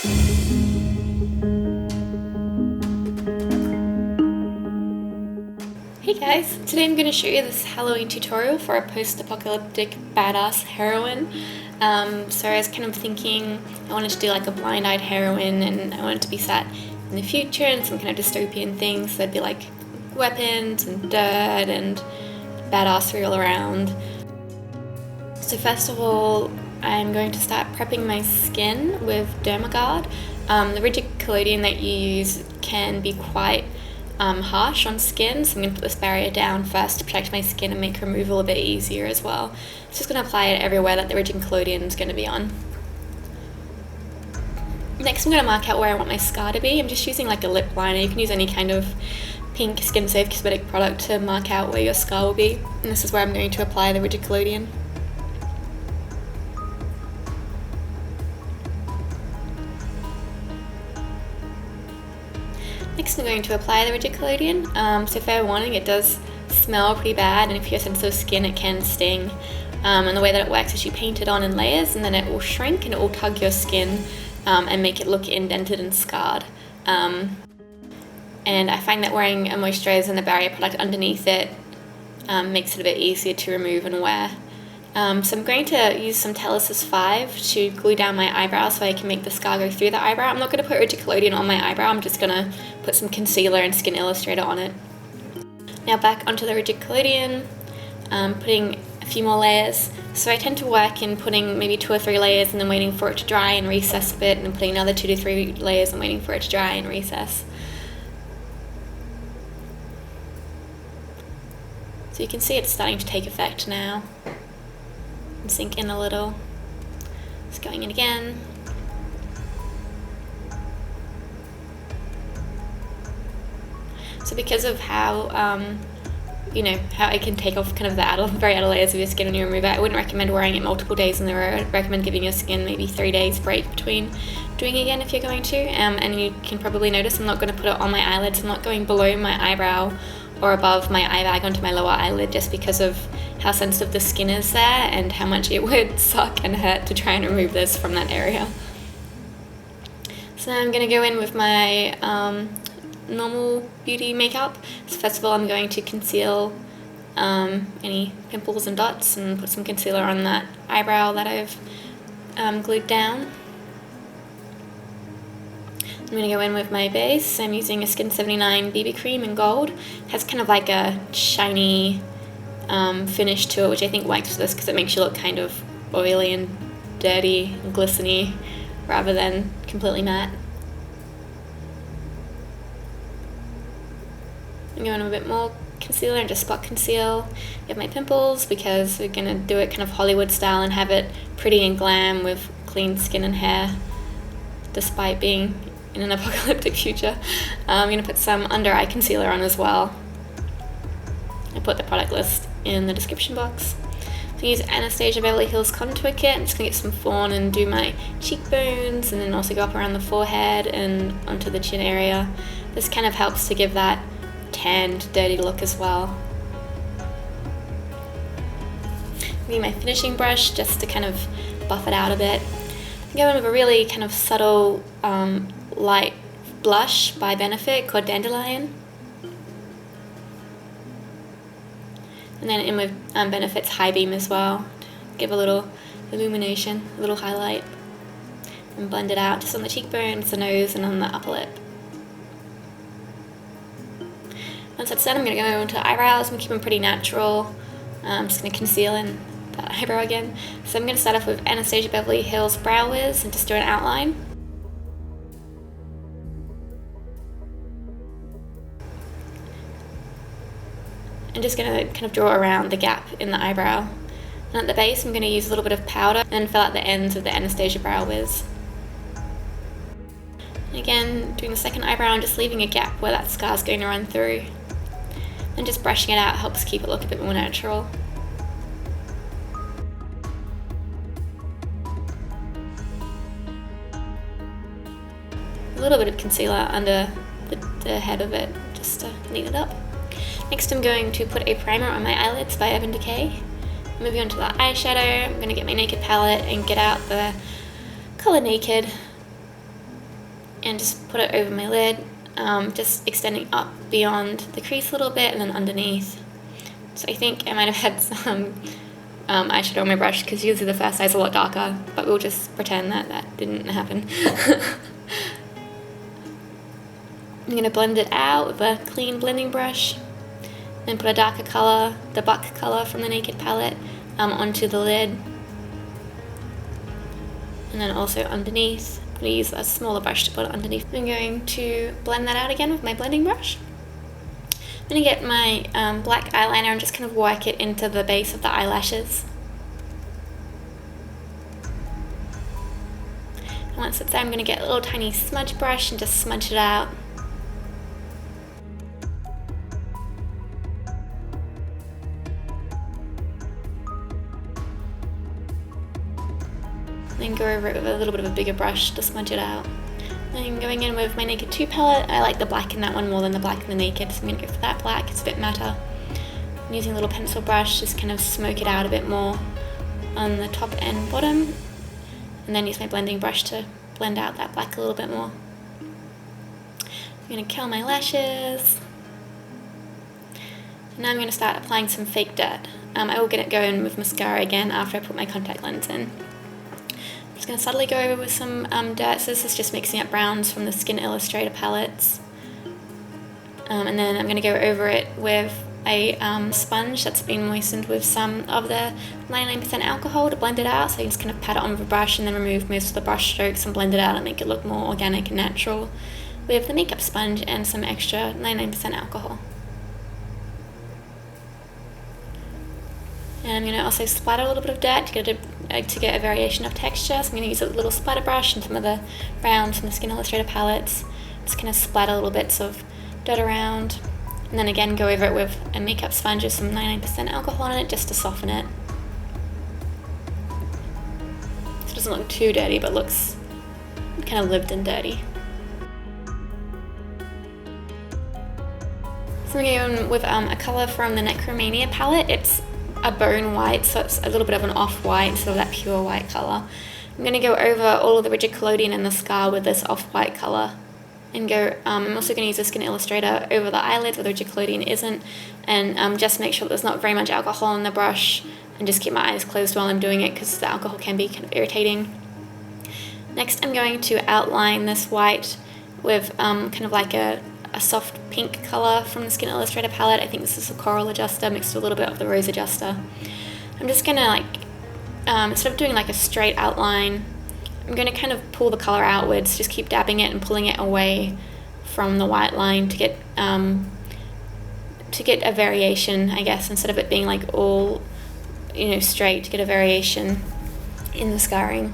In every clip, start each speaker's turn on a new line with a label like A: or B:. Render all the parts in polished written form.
A: Hey guys, today I'm going to show you this Halloween tutorial for a post-apocalyptic badass heroine. So I was kind of thinking I wanted to do like a blind-eyed heroine, and I wanted to be set in the future and some kind of dystopian things. So there'd be like weapons and dirt and badassery all around. So first of all, I'm going to start prepping my skin with Dermaguard. The rigid collodion that you use can be quite harsh on skin, so I'm going to put this barrier down first to protect my skin and make removal a bit easier as well. So just going to apply it everywhere that the rigid collodion is going to be on. Next I'm going to mark out where I want my scar to be. I'm just using like a lip liner. You can use any kind of pink skin safe cosmetic product to mark out where your scar will be, and this is where I'm going to apply the rigid collodion. Next I'm going to apply the rigid collodion. So fair warning, it does smell pretty bad, and if you have sensitive skin it can sting. And the way that it works is you paint it on in layers and then it will shrink and it will tug your skin and make it look indented and scarred. And I find that wearing a moisturizer and a barrier product underneath it makes it a bit easier to remove and wear. So I'm going to use some Telesis 5 to glue down my eyebrow so I can make the scar go through the eyebrow. I'm not going to put rigid collodion on my eyebrow, I'm just going to put some concealer and Skin Illustrator on it. Now back onto the rigid collodion, putting a few more layers. So I tend to work in putting maybe 2 or 3 layers and then waiting for it to dry and recess a bit, and then putting another 2 to 3 layers and waiting for it to dry and recess. So you can see it's starting to take effect now. And sink in a little. Just going in again. So because of how how it can take off kind of the very outer layers of your skin when you remove it, I wouldn't recommend wearing it multiple days in a row. I'd recommend giving your skin maybe 3 days break between doing it again if you're going to. And you can probably notice I'm not going to put it on my eyelids. I'm not going below my eyebrow or above my eye bag onto my lower eyelid, just because of how sensitive the skin is there and how much it would suck and hurt to try and remove this from that area. So now I'm going to go in with my normal beauty makeup. So first of all I'm going to conceal any pimples and dots and put some concealer on that eyebrow that I've glued down. I'm going to go in with my base. I'm using a Skin 79 BB cream in gold. It has kind of like a shiny finish to it, which I think works for this because it makes you look kind of oily and dirty and glistening rather than completely matte. I'm going a bit more concealer and just spot conceal. Get my pimples because we're going to do it kind of Hollywood style and have it pretty and glam with clean skin and hair despite being in an apocalyptic future. I'm going to put some under eye concealer on as well. I put the product list in the description box. So I use Anastasia Beverly Hills Contour Kit. I'm just going to get some fawn and do my cheekbones, and then also go up around the forehead and onto the chin area. This kind of helps to give that tanned, dirty look as well. Use my finishing brush just to kind of buff it out a bit. Go in with a really kind of subtle light blush by Benefit called Dandelion. And then in with Benefit's High Beam as well, to give a little illumination, a little highlight. And blend it out just on the cheekbones, the nose, and on the upper lip. Once that's done, I'm going to go into eyebrows and keep them pretty natural. I'm just going to conceal in that eyebrow again. So I'm going to start off with Anastasia Beverly Hills Brow Wiz and just do an outline. I'm just going to kind of draw around the gap in the eyebrow. And at the base I'm going to use a little bit of powder and fill out the ends of the Anastasia Brow Wiz. And again, doing the second eyebrow and just leaving a gap where that scar's going to run through. And just brushing it out helps keep it look a bit more natural. A little bit of concealer under the head of it just to neat it up. Next I'm going to put a primer on my eyelids by Urban Decay. Moving on to the eyeshadow, I'm going to get my Naked palette and get out the Color Naked and just put it over my lid, just extending up beyond the crease a little bit and then underneath. So I think I might have had some eyeshadow on my brush because usually the first eye's a lot darker, but we'll just pretend that that didn't happen. I'm going to blend it out with a clean blending brush, then put a darker colour, the Buck colour from the Naked palette, onto the lid, and then also underneath. I'm going to use a smaller brush to put it underneath. I'm going to blend that out again with my blending brush. I'm going to get my black eyeliner and just kind of work it into the base of the eyelashes. And once it's there, I'm going to get a little tiny smudge brush and just smudge it out. Then go over it with a little bit of a bigger brush to smudge it out. Then going in with my Naked 2 palette, I like the black in that one more than the black in the Naked, so I'm going to go for that black, it's a bit matter. I'm using a little pencil brush, just kind of smoke it out a bit more on the top and bottom, and then use my blending brush to blend out that black a little bit more. I'm going to curl my lashes. And now I'm going to start applying some fake dirt. I will get it going with mascara again after I put my contact lens in. I'm just going to subtly go over with some dirt, so this is just mixing up browns from the Skin Illustrator palettes. And then I'm going to go over it with a sponge that's been moistened with some of the 99% alcohol to blend it out, so you just kind of pat it on with a brush and then remove most of the brush strokes and blend it out and make it look more organic and natural with the makeup sponge and some extra 99% alcohol. And I'm going to also splatter a little bit of dirt to get a variation of texture. So I'm going to use a little splatter brush and some of the browns from the Skin Illustrator palettes. Just kind of splatter little bits of dirt around. And then again go over it with a makeup sponge with some 99% alcohol in it just to soften it. So it doesn't look too dirty, but looks kind of lived in dirty. So I'm going to go in with a colour from the Necromania palette. It's a bone white, so it's a little bit of an off-white instead of that pure white colour. I'm going to go over all of the rigid collodion and the scar with this off-white colour. And go. I'm also going to use the Skin Illustrator over the eyelids where the rigid collodion isn't, and just make sure that there's not very much alcohol on the brush, and just keep my eyes closed while I'm doing it because the alcohol can be kind of irritating. Next I'm going to outline this white with kind of like a soft pink colour from the Skin Illustrator palette. I think this is a Coral Adjuster mixed with a little bit of the Rose Adjuster. I'm just going to instead of doing like a straight outline, I'm going to kind of pull the colour outwards, just keep dabbing it and pulling it away from the white line to get a variation, I guess, instead of it being like all, straight, to get a variation in the scarring.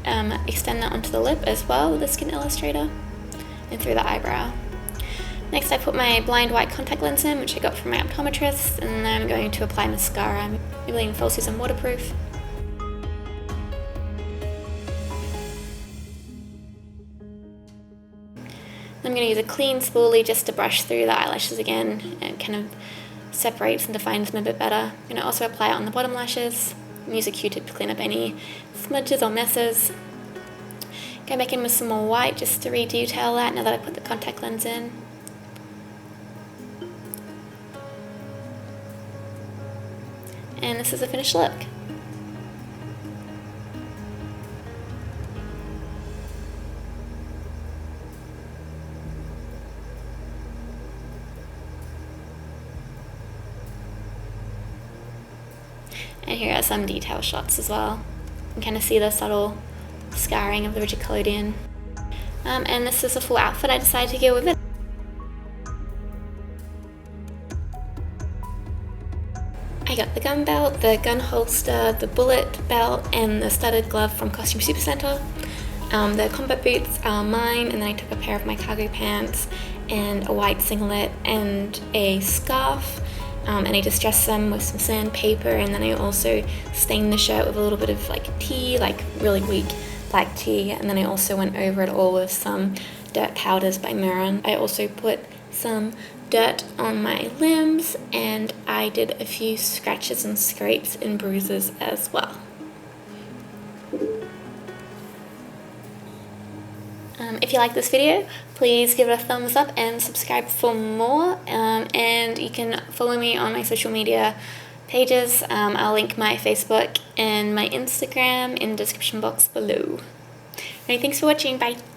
A: I'm going to extend that onto the lip as well with the Skin Illustrator and through the eyebrow. Next I put my blind white contact lens in, which I got from my optometrist, and then I'm going to apply mascara. I'm Maybelline False Season Waterproof. I'm going to use a clean spoolie just to brush through the eyelashes again. It kind of separates and defines them a bit better. I'm going to also apply it on the bottom lashes. Use a Q-tip to clean up any smudges or messes. Go back in with some more white just to re-detail that now that I put the contact lens in. And this is a finished look. And here are some detail shots as well. You can kind of see the subtle scarring of the rigid collodion. And this is a full outfit I decided to go with it. I got the gun belt, the gun holster, the bullet belt, and the studded glove from Costume Supercenter. The combat boots are mine, and then I took a pair of my cargo pants and a white singlet and a scarf. And I distressed them with some sandpaper, and then I also stained the shirt with a little bit of tea, really weak black tea, and then I also went over it all with some dirt powders by Miron. I also put some dirt on my limbs, and I did a few scratches and scrapes and bruises as well. If you like this video, please give it a thumbs up and subscribe for more, and you can follow me on my social media pages. I'll link my Facebook and my Instagram in the description box below. Alright, thanks for watching, bye!